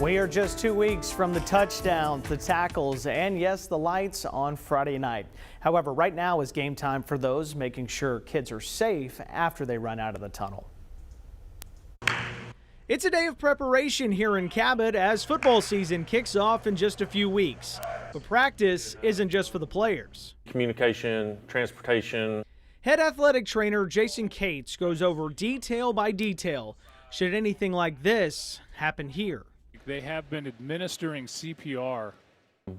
We are just 2 weeks from the touchdowns, the tackles, and yes, the lights on Friday night. However, right now is game time for those making sure kids are safe after they run out of the tunnel. It's a day of preparation here in Cabot as football season kicks off in just a few weeks. But practice isn't just for the players. Communication, transportation. Head athletic trainer Jason Cates goes over detail by detail should anything like this happen here. They have been administering CPR.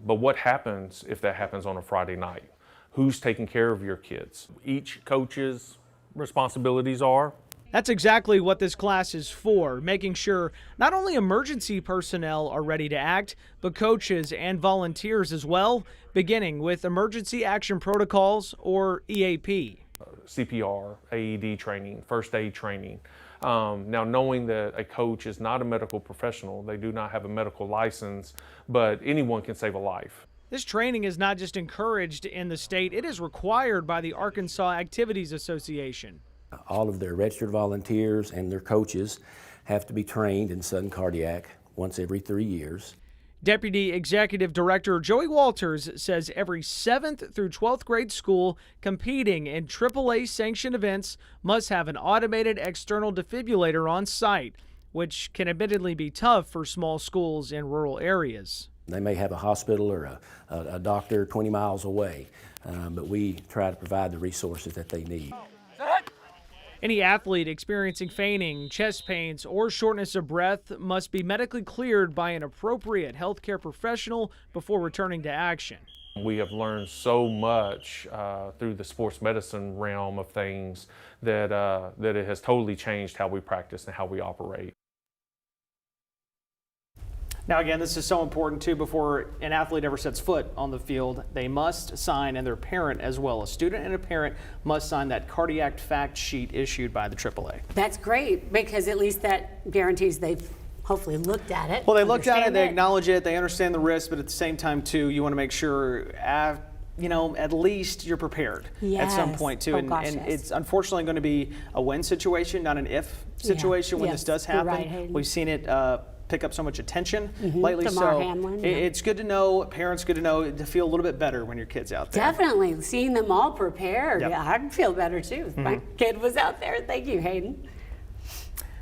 But what happens if that happens on a Friday night? Who's taking care of your kids? Each coach's responsibilities are. That's exactly what this class is for, making sure not only emergency personnel are ready to act, but coaches and volunteers as well, beginning with emergency action protocols or EAP. CPR, AED training, first aid training. Now, knowing that a coach is not a medical professional, they do not have a medical license, but anyone can save a life. This training is not just encouraged in the state, it is required by the Arkansas Activities Association. All of their registered volunteers and their coaches have to be trained in sudden cardiac once every 3 years. Deputy Executive Director Joey Walters says every 7th through 12th grade school competing in AAA sanctioned events must have an automated external defibrillator on site, which can admittedly be tough for small schools in rural areas. They may have a hospital or a doctor 20 miles away, but we try to provide the resources that they need. Any athlete experiencing fainting, chest pains, or shortness of breath must be medically cleared by an appropriate healthcare professional before returning to action. We have learned so much through the sports medicine realm of things that it has totally changed how we practice and how we operate. Now again, this is so important too. Before an athlete ever sets foot on the field, they must sign, and their parent as well. A student and a parent must sign that cardiac fact sheet issued by the AAA. That's great, because at least that guarantees they've hopefully looked at it. Well, they looked at it, they acknowledge it, they understand the risk, but at the same time too, you want to make sure at least you're prepared at some point too. And it's unfortunately going to be a when situation, not an if situation when this does happen. Right, we've seen it pick up so much attention lately, so it's good to know, parents good to know, to feel a little bit better when your kid's out there. Definitely, seeing them all prepared, I'd feel better too if my kid was out there. Thank you, Hayden.